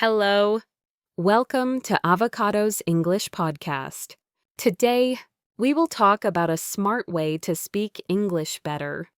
Hello. Welcome to Avocado's English Podcast. Today, we will talk about a smart way to speak English better.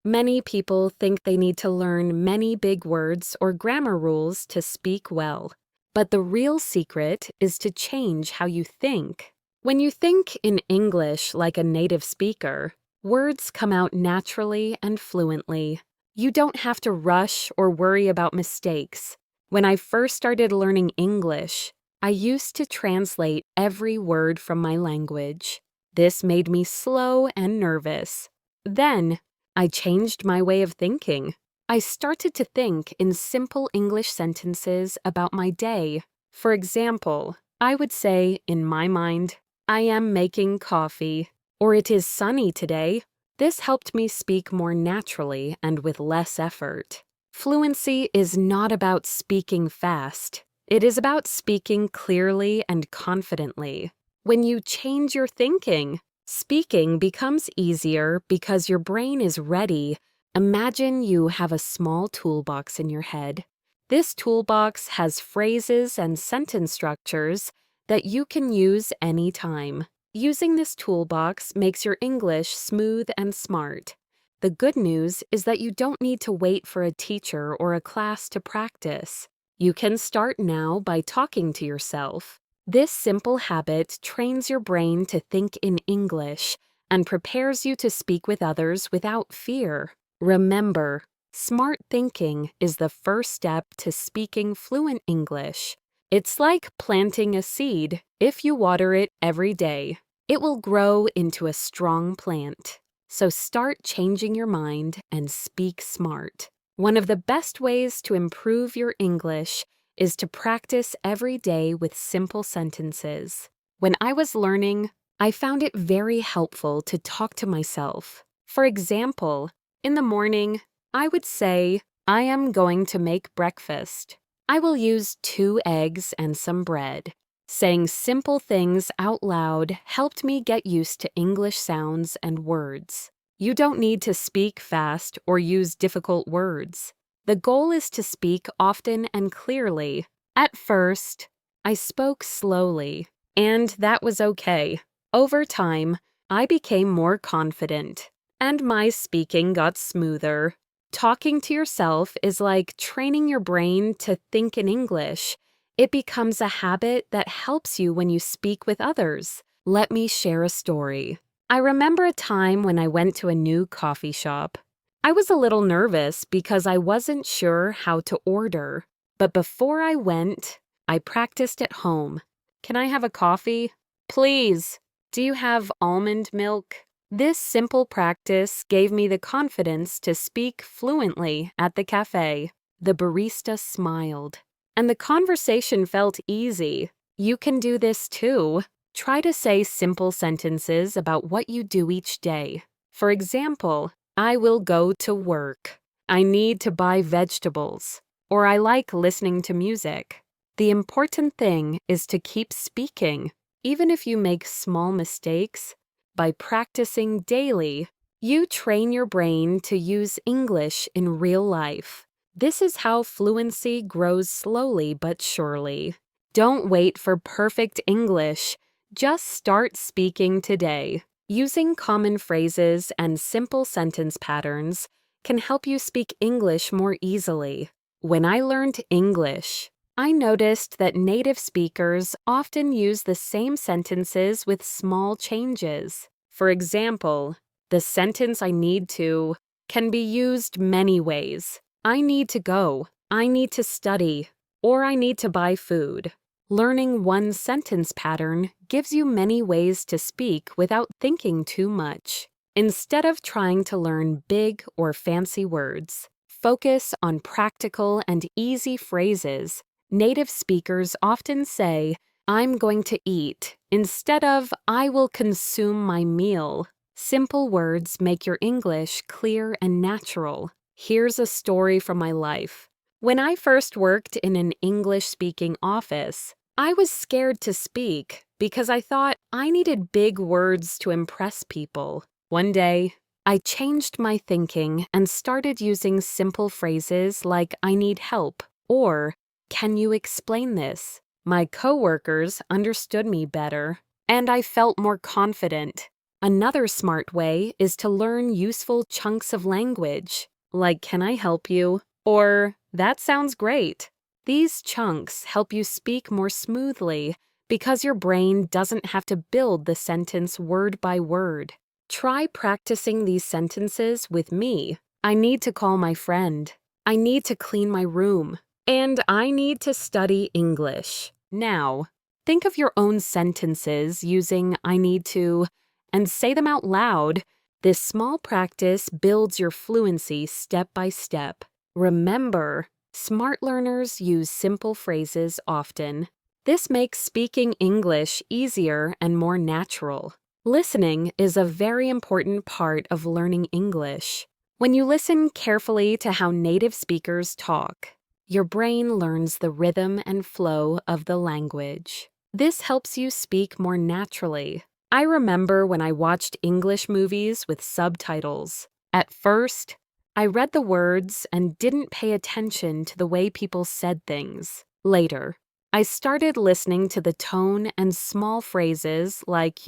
Many people think they need to learn many big words or grammar rules to speak well. But the real secret is to change how you think. When you think in English like a native speaker, words come out naturally and fluently. You don't have to rush or worry about mistakes. When I first started learning English, I used to translate every word from my language. This made me slow and nervous. Then, I changed my way of thinking. I started to think in simple English sentences about my day. For example, I would say, in my mind, I am making coffee, or it is sunny today. This helped me speak more naturally and with less effort. Fluency is not about speaking fast. It is about speaking clearly and confidently. When you change your thinking, speaking becomes easier because your brain is ready. Imagine you have a small toolbox in your head. This toolbox has phrases and sentence structures that you can use anytime. Using this toolbox makes your English smooth and smart. The good news is that you don't need to wait for a teacher or a class to practice. You can start now by talking to yourself. This simple habit trains your brain to think in English and prepares you to speak with others without fear. Remember, smart thinking is the first step to speaking fluent English. It's like planting a seed. If you water it every day, it will grow into a strong plant. So start changing your mind and speak smart. One of the best ways to improve your English is to practice every day with simple sentences. When I was learning, I found it very helpful to talk to myself. For example, in the morning, I would say, I am going to make breakfast. I will use 2 eggs and some bread. Saying simple things out loud helped me get used to English sounds and words. You don't need to speak fast or use difficult words. The goal is to speak often and clearly. At first, I spoke slowly, and that was okay. Over time, I became more confident, and my speaking got smoother. Talking to yourself is like training your brain to think in English. It becomes a habit that helps you when you speak with others. Let me share a story. I remember a time when I went to a new coffee shop. I was a little nervous because I wasn't sure how to order. But before I went, I practiced at home. Can I have a coffee? Please. Do you have almond milk? This simple practice gave me the confidence to speak fluently at the cafe. The barista smiled, and the conversation felt easy. You can do this too. Try to say simple sentences about what you do each day. For example, I will go to work. I need to buy vegetables. Or I like listening to music. The important thing is to keep speaking. Even if you make small mistakes, by practicing daily, you train your brain to use English in real life. This is how fluency grows slowly but surely. Don't wait for perfect English. Just start speaking today. Using common phrases and simple sentence patterns can help you speak English more easily. When I learned English, I noticed that native speakers often use the same sentences with small changes. For example, the sentence I need to can be used many ways. I need to go, I need to study, or I need to buy food. Learning one sentence pattern gives you many ways to speak without thinking too much. Instead of trying to learn big or fancy words, focus on practical and easy phrases. Native speakers often say, I'm going to eat, instead of, I will consume my meal. Simple words make your English clear and natural. Here's a story from my life. When I first worked in an English-speaking office, I was scared to speak because I thought I needed big words to impress people. One day, I changed my thinking and started using simple phrases like I need help or can you explain this? My coworkers understood me better, and I felt more confident. Another smart way is to learn useful chunks of language, like can I help you? Or that sounds great. These chunks help you speak more smoothly because your brain doesn't have to build the sentence word by word. Try practicing these sentences with me. I need to call my friend. I need to clean my room. And I need to study English. Now, think of your own sentences using I need to and say them out loud. This small practice builds your fluency step by step. Remember, smart learners use simple phrases often. This makes speaking English easier and more natural. Listening is a very important part of learning English. When you listen carefully to how native speakers talk, your brain learns the rhythm and flow of the language. This helps you speak more naturally. I remember when I watched English movies with subtitles. At first, I read the words and didn't pay attention to the way people said things. Later, I started listening to the tone and small phrases like,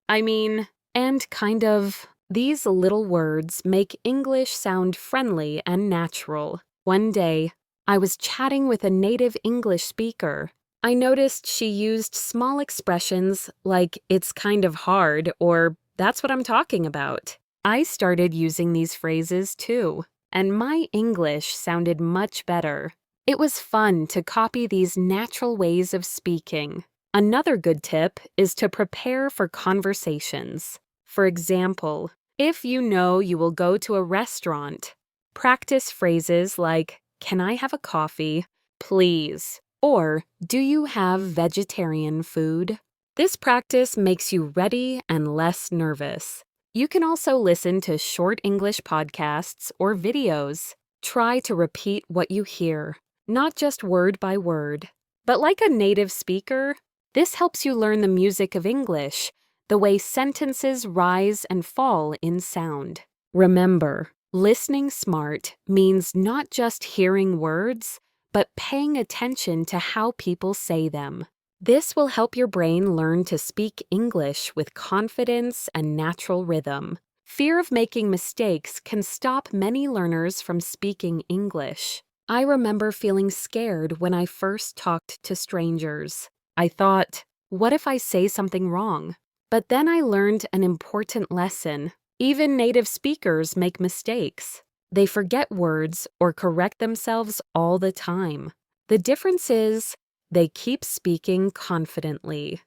I mean, and kind of. These little words make English sound friendly and natural. One day, I was chatting with a native English speaker. I noticed she used small expressions like, it's kind of hard, or that's what I'm talking about. I started using these phrases too, and my English sounded much better. It was fun to copy these natural ways of speaking. Another good tip is to prepare for conversations. For example, if you know you will go to a restaurant, practice phrases like, can I have a coffee, please? Or, do you have vegetarian food? This practice makes you ready and less nervous. You can also listen to short English podcasts or videos. Try to repeat what you hear, not just word by word. But like a native speaker, this helps you learn the music of English, the way sentences rise and fall in sound. Remember, listening smart means not just hearing words, but paying attention to how people say them. This will help your brain learn to speak English with confidence and natural rhythm. Fear of making mistakes can stop many learners from speaking English. I remember feeling scared when I first talked to strangers. I thought, what if I say something wrong? But then I learned an important lesson. Even native speakers make mistakes. They forget words or correct themselves all the time. The difference is, they keep speaking confidently.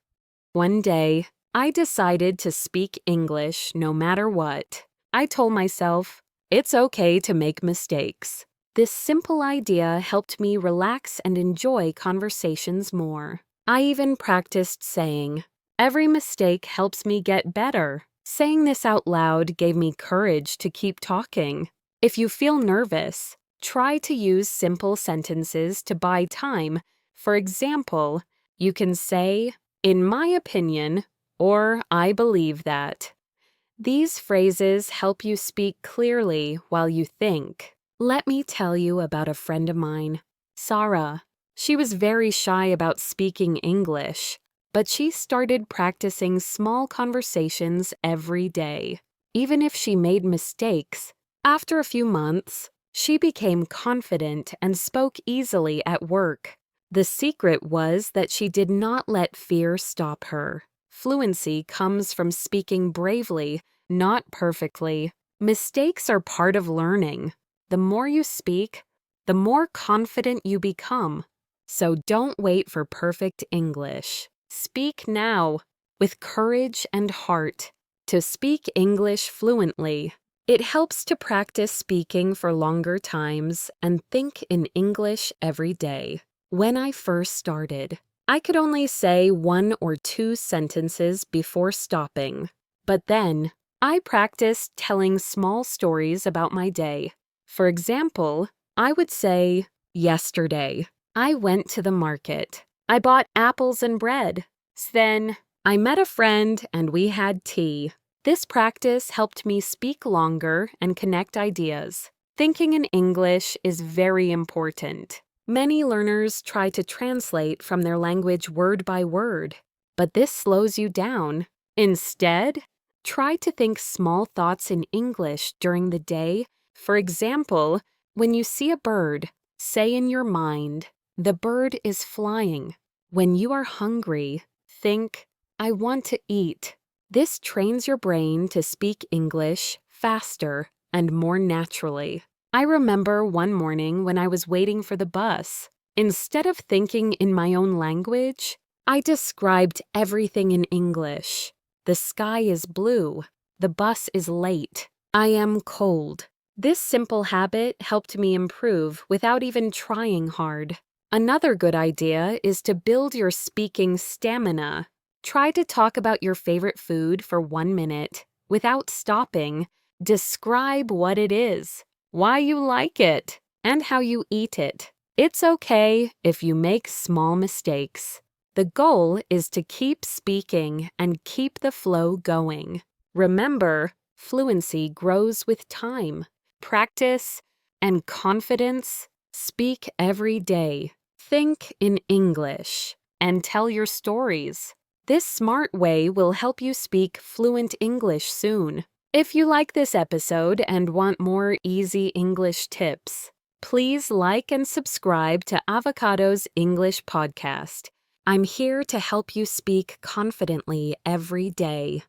One day, I decided to speak English no matter what. I told myself, it's okay to make mistakes. This simple idea helped me relax and enjoy conversations more. I even practiced saying, every mistake helps me get better. Saying this out loud gave me courage to keep talking. If you feel nervous, try to use simple sentences to buy time. For example, you can say, in my opinion, or I believe that. These phrases help you speak clearly while you think. Let me tell you about a friend of mine, Sarah. She was very shy about speaking English, but she started practicing small conversations every day. Even if she made mistakes, after a few months, she became confident and spoke easily at work. The secret was that she did not let fear stop her. Fluency comes from speaking bravely, not perfectly. Mistakes are part of learning. The more you speak, the more confident you become. So don't wait for perfect English. Speak now, with courage and heart. To speak English fluently, it helps to practice speaking for longer times and think in English every day. When I first started, I could only say 1 or 2 sentences before stopping. But then, I practiced telling small stories about my day. For example, I would say, yesterday, I went to the market. I bought apples and bread. Then, I met a friend and we had tea. This practice helped me speak longer and connect ideas. Thinking in English is very important. Many learners try to translate from their language word by word, but this slows you down. Instead, try to think small thoughts in English during the day. For example, when you see a bird, say in your mind, "The bird is flying." When you are hungry, think, "I want to eat." This trains your brain to speak English faster and more naturally. I remember one morning when I was waiting for the bus. Instead of thinking in my own language, I described everything in English. The sky is blue. The bus is late. I am cold. This simple habit helped me improve without even trying hard. Another good idea is to build your speaking stamina. Try to talk about your favorite food for 1 minute. Without stopping, describe what it is, why you like it, and how you eat it. It's okay if you make small mistakes. The goal is to keep speaking and keep the flow going. Remember, fluency grows with time, practice, and confidence. Speak every day. Think in English and tell your stories. This smart way will help you speak fluent English soon. If you like this episode and want more easy English tips, please like and subscribe to Avocado's English Podcast. I'm here to help you speak confidently every day.